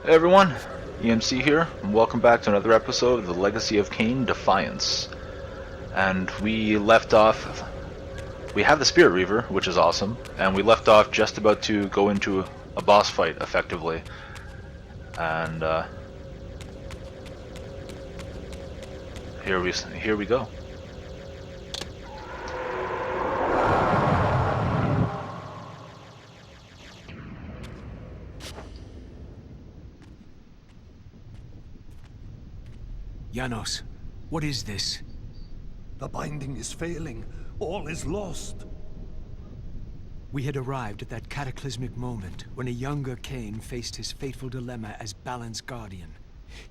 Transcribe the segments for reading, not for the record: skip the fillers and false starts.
Hey everyone, EMC here, and welcome back to another episode of the Legacy of Kain Defiance. And we left off, we have the Spirit Reaver, which is awesome, and we left off just about to go into a boss fight, effectively. And here we go. Janos, what is this? The binding is failing. All is lost. We had arrived at that cataclysmic moment when a younger Kain faced his fateful dilemma as Balance Guardian.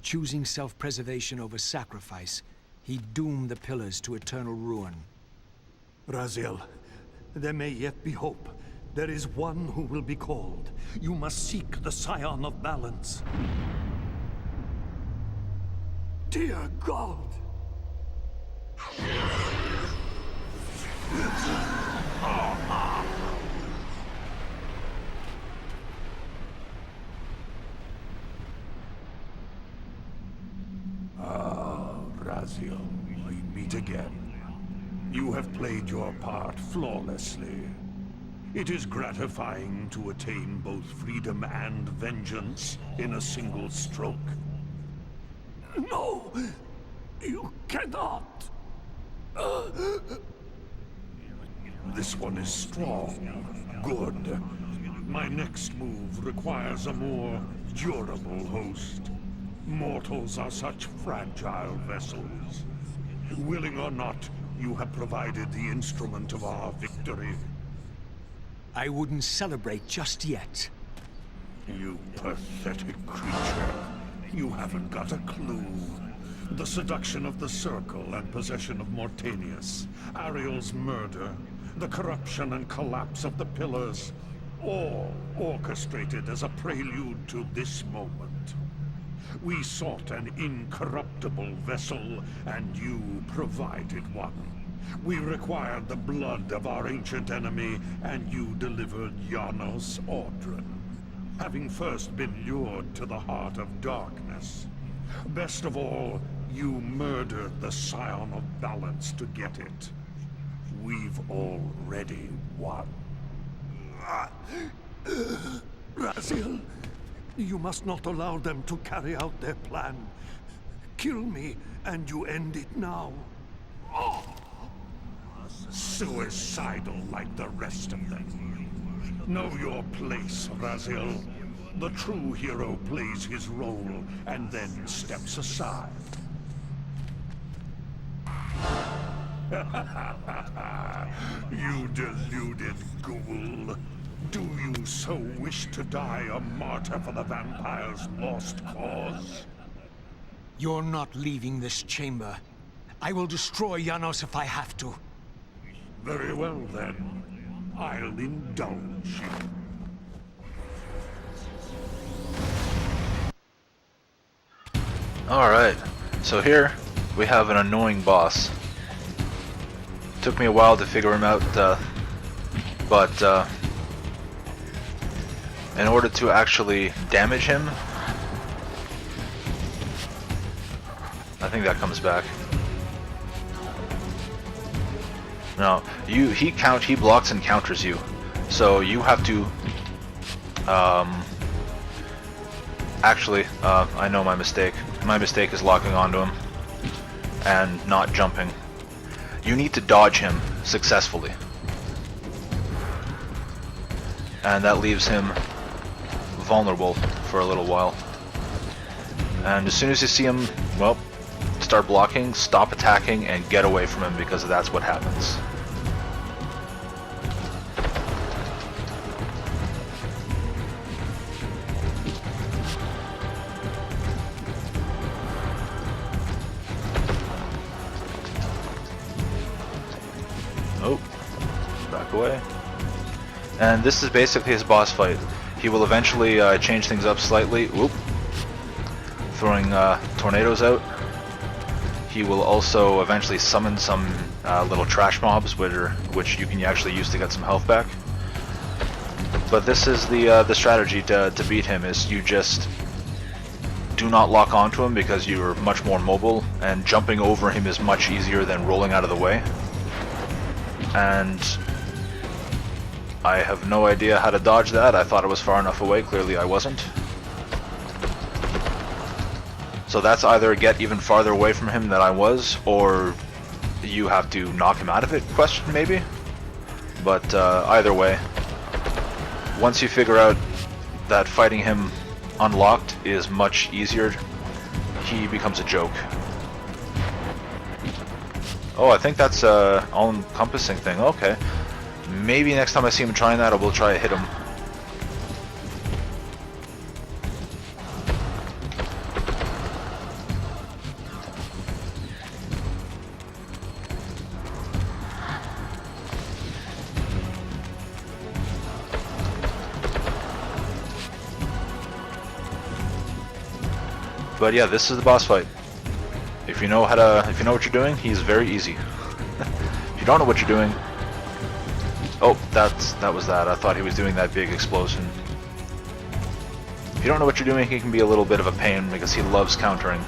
Choosing self-preservation over sacrifice, he doomed the Pillars to eternal ruin. Raziel, there may yet be hope. There is one who will be called. You must seek the Scion of Balance. Dear God! Raziel, we meet again. You have played your part flawlessly. It is gratifying to attain both freedom and vengeance in a single stroke. No! You cannot! This one is strong, good. My next move requires a more durable host. Mortals are such fragile vessels. Willing or not, you have provided the instrument of our victory. I wouldn't celebrate just yet. You pathetic creature. You haven't got a clue. The seduction of the Circle and possession of Mortanius, Ariel's murder, the corruption and collapse of the Pillars, all orchestrated as a prelude to this moment. We sought an incorruptible vessel, and you provided one. We required the blood of our ancient enemy, and you delivered Janos Audron, having first been lured to the heart of darkness. Best of all, you murdered the Scion of Balance to get it. We've already won. Raziel, you must not allow them to carry out their plan. Kill me, and you end it now. Suicidal like the rest of them. Know your place, Raziel. The true hero plays his role and then steps aside. You deluded ghoul. Do you so wish to die a martyr for the vampire's lost cause? You're not leaving this chamber. I will destroy Janos if I have to. Very well, then. I'll indulge you. Alright, so here we have an annoying boss. Took me a while to figure him out, but in order to actually damage him, I think that comes back. No, he blocks and counters you, so you have to actually, I know my mistake. My mistake is locking onto him and not jumping. You need to dodge him successfully, and that leaves him vulnerable for a little while. And as soon as you see him, well, start blocking, stop attacking, and get away from him, because that's what happens. Oh, back away. And this is basically his boss fight. He will eventually change things up slightly. Whoop. Throwing tornadoes out. He will also eventually summon some little trash mobs, which you can actually use to get some health back. But this is the strategy to beat him: is you just do not lock onto him because you're much more mobile, and jumping over him is much easier than rolling out of the way. And I have no idea how to dodge that. I thought it was far enough away. Clearly I wasn't. So that's either get even farther away from him than I was, or you have to knock him out of it, question maybe? But either way, once you figure out that fighting him unlocked is much easier, he becomes a joke. Oh, I think that's a all-encompassing thing. Okay. Maybe next time I see him trying that, I will try to hit him. But yeah, this is the boss fight. If you know what you're doing, he's very easy. If you don't know what you're doing, oh, that was that. I thought he was doing that big explosion. If you don't know what you're doing, he can be a little bit of a pain because he loves countering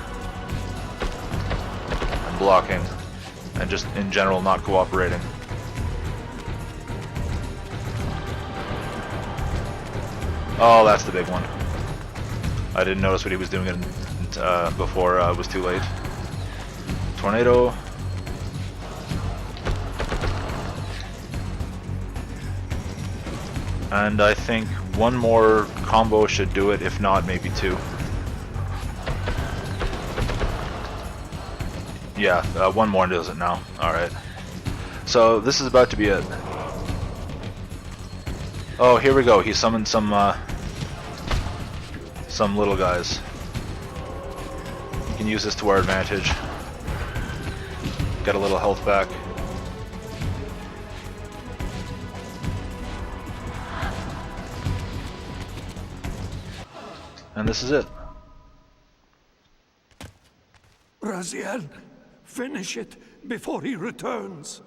and blocking and just in general not cooperating. Oh, that's the big one. I didn't notice what he was doing before it was too late. Tornado. And I think one more combo should do it, if not maybe two. Yeah, one more does it now. Alright. So this is about to be it. Oh, here we go. He summoned some little guys. We can use this to our advantage. Get a little health back. And this is it. Raziel, finish it before he returns.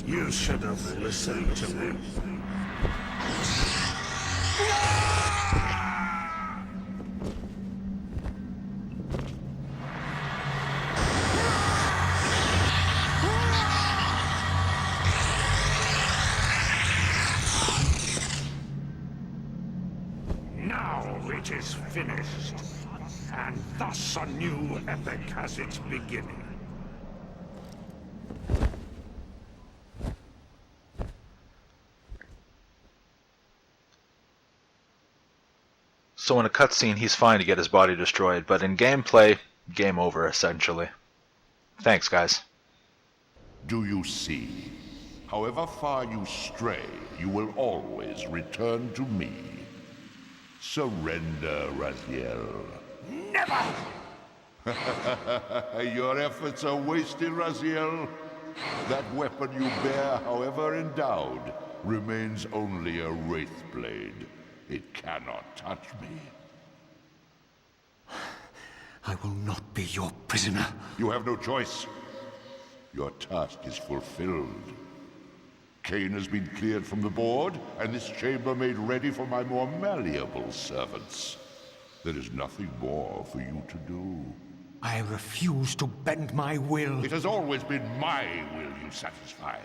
You should have listened to me. Now it is finished, and thus a new epic has its beginning. So in a cutscene, he's fine to get his body destroyed, but in gameplay, game over, essentially. Thanks, guys. Do you see? However far you stray, you will always return to me. Surrender, Raziel. Never! Your efforts are wasted, Raziel. That weapon you bear, however endowed, remains only a wraith blade. It cannot touch me. I will not be your prisoner. You have no choice. Your task is fulfilled. Kain has been cleared from the board, and this chamber made ready for my more malleable servants. There is nothing more for you to do. I refuse to bend my will. It has always been my will you satisfy,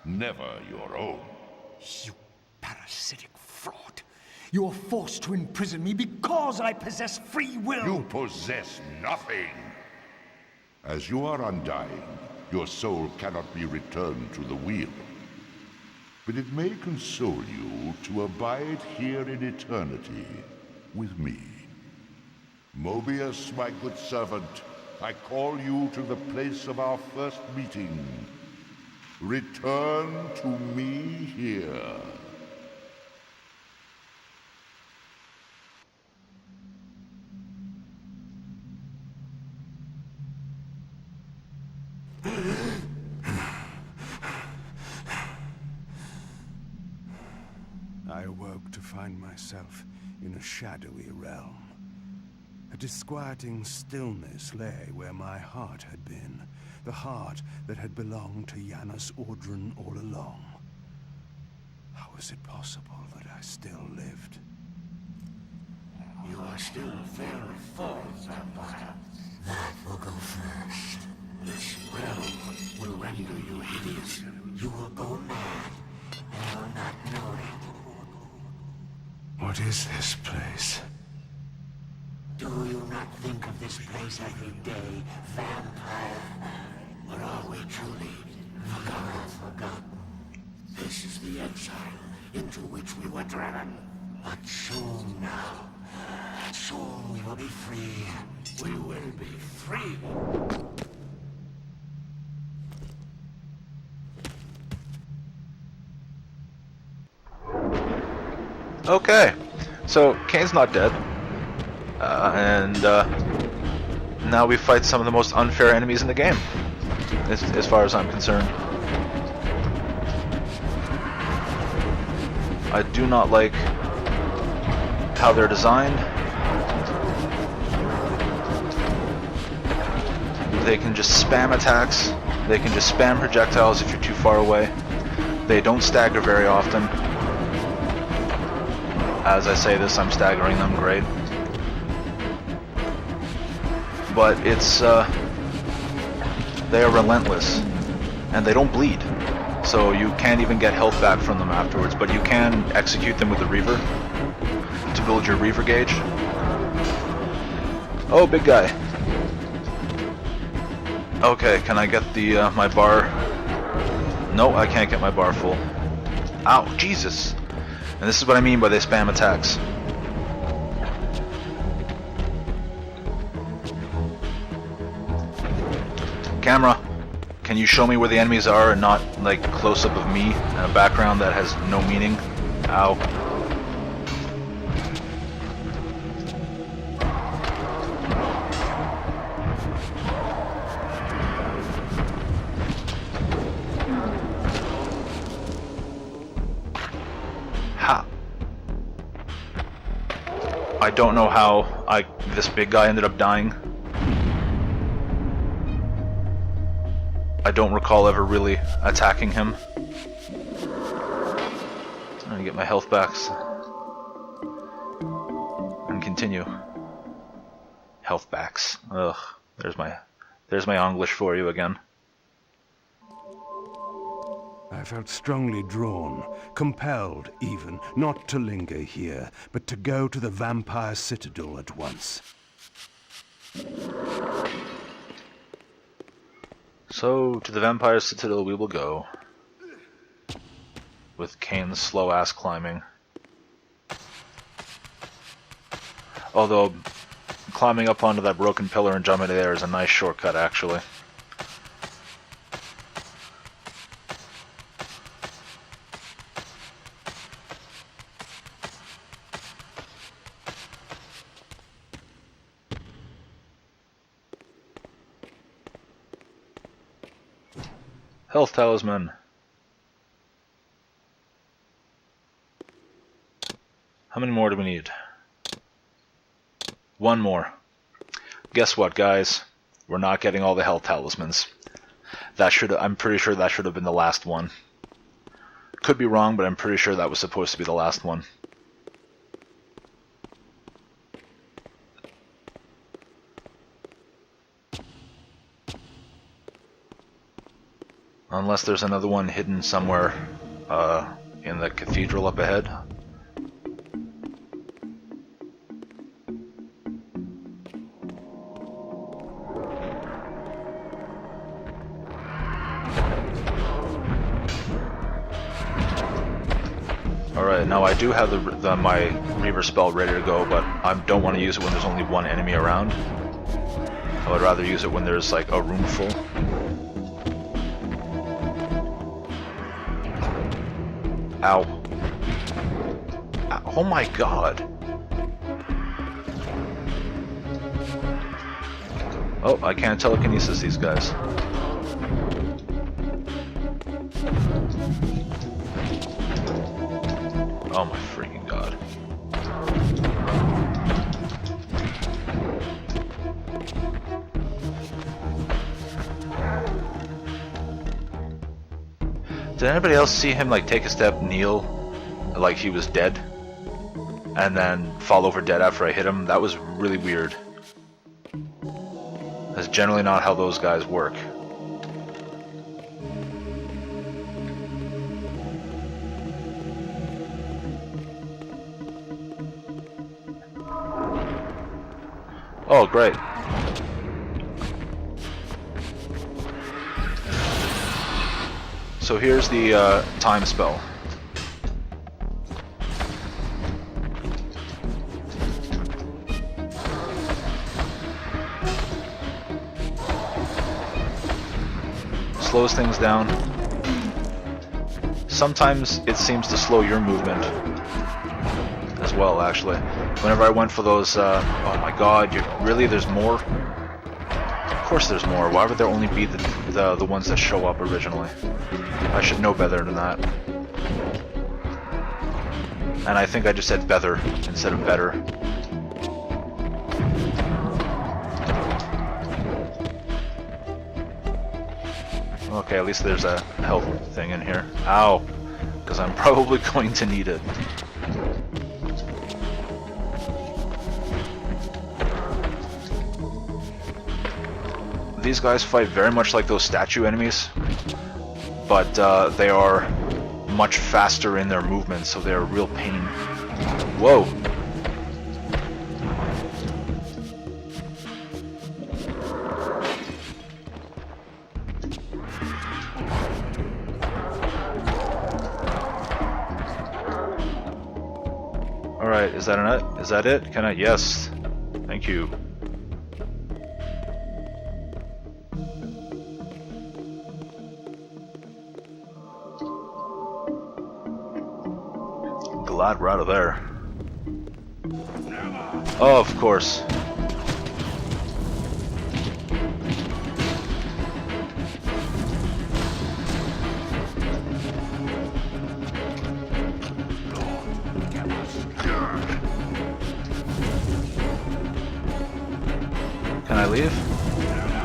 never your own. You parasitic fraud. You are forced to imprison me because I possess free will. You possess nothing. As you are undying, your soul cannot be returned to the wheel. But it may console you to abide here in eternity with me. Mobius, my good servant, I call you to the place of our first meeting. Return to me here. I awoke to find myself in a shadowy realm. A disquieting stillness lay where my heart had been, the heart that had belonged to Janus Audrun all along. Was it possible that I still lived? You are still very full, vampire. That will go first. This realm will render you hideous. You will go mad, and will not know it. What is this place? Do you not think of this place every day, vampire? Or are we truly forgotten? This is the exile into which we were driven. But soon now, soon we will be free. We will be free. Okay, so Kain's not dead, and now we fight some of the most unfair enemies in the game, as far as I'm concerned. I do not like how they're designed. They can just spam attacks, they can just spam projectiles if you're too far away. They don't stagger very often. As I say this, I'm staggering them, great. But it's, they are relentless, and they don't bleed. So you can't even get health back from them afterwards, but you can execute them with the Reaver to build your Reaver gauge. Oh, big guy. Okay, can I get the, my bar? No, I can't get my bar full. Ow, Jesus! And this is what I mean by they spam attacks. Camera, can you show me where the enemies are and not like close-up of me in a background that has no meaning? Ow. I don't know how this big guy ended up dying. I don't recall ever really attacking him. I'm gonna get my health back and continue. Health backs. Ugh. There's my English for you again. I felt strongly drawn, compelled even, not to linger here, but to go to the vampire citadel at once. So, to the vampire citadel we will go. With Kain's slow-ass climbing. Although, climbing up onto that broken pillar and jumping there is a nice shortcut, actually. Health talisman. How many more do we need? One more. Guess what, guys? We're not getting all the health talismans. I'm pretty sure that should have been the last one. Could be wrong, but I'm pretty sure that was supposed to be the last one. Unless there's another one hidden somewhere in the cathedral up ahead. Alright, now I do have my Reaver spell ready to go, but I don't want to use it when there's only one enemy around. I would rather use it when there's like a room full. Ow. Oh my god. Oh, I can't telekinesis these guys. Oh my freaking god. Did anybody else see him like take a step, kneel, like he was dead, and then fall over dead after I hit him. That was really weird. That's generally not how those guys work. Oh, great. So here's the time spell. Slows things down. Sometimes it seems to slow your movement as well, actually. Whenever I went for those, oh my god, really, there's more? Of course there's more. Why would there only be the ones that show up originally? I should know better than that. And I think I just said better instead of better. Okay, at least there's a health thing in here. Ow! Because I'm probably going to need it. These guys fight very much like those statue enemies, but they are much faster in their movements, so they're a real pain. Whoa! Alright, is that it? Is that it? Can I? Yes. Thank you. Glad we're out of there. Oh, of course. Can I leave?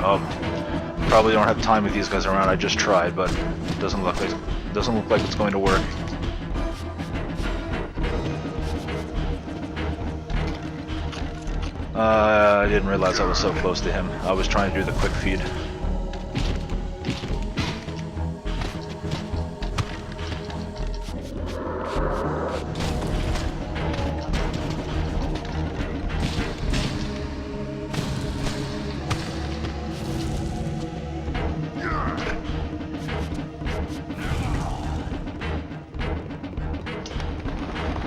Oh, probably don't have time with these guys around. I just tried, but it doesn't look like it's going to work. I didn't realize I was so close to him. I was trying to do the quick feed.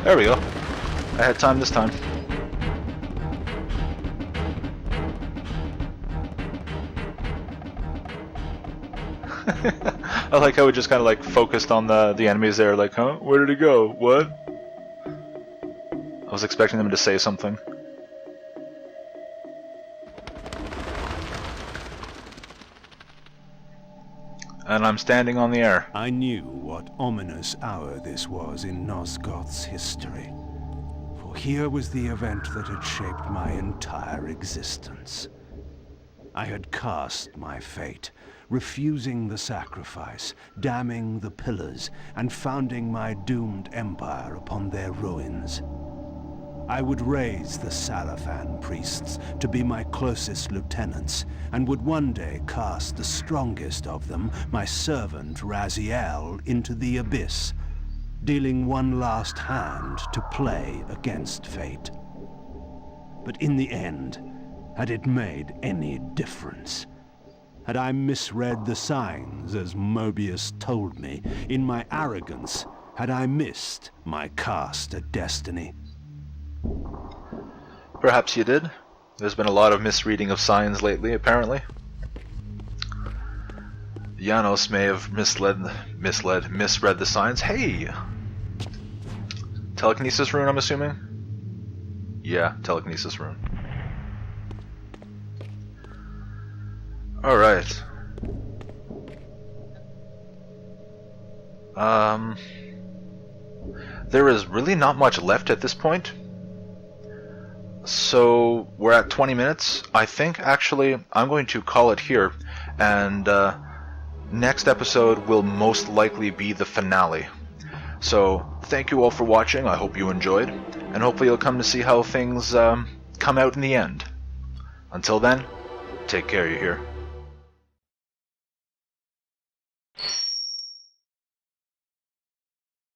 There we go. I had time this time. I like how we just kind of like focused on the enemies there, like, huh? Where did he go? What? I was expecting them to say something. And I'm standing on the air. I knew what ominous hour this was in Nosgoth's history. For here was the event that had shaped my entire existence. I had cast my fate, refusing the sacrifice, damning the pillars, and founding my doomed empire upon their ruins. I would raise the Salafan priests to be my closest lieutenants, and would one day cast the strongest of them, my servant Raziel, into the abyss, dealing one last hand to play against fate. But in the end, had it made any difference? Had I misread the signs, as Mobius told me? In my arrogance, had I missed my cast at destiny? Perhaps you did. There's been a lot of misreading of signs lately, apparently. Janos may have misread the signs. Hey! Telekinesis rune, I'm assuming? Yeah, telekinesis rune. Alright. There is really not much left at this point. So we're at 20 minutes. I think actually I'm going to call it here, and next episode will most likely be the finale. So, thank you all for watching, I hope you enjoyed, and hopefully you'll come to see how things come out in the end. Until then, take care, you hear?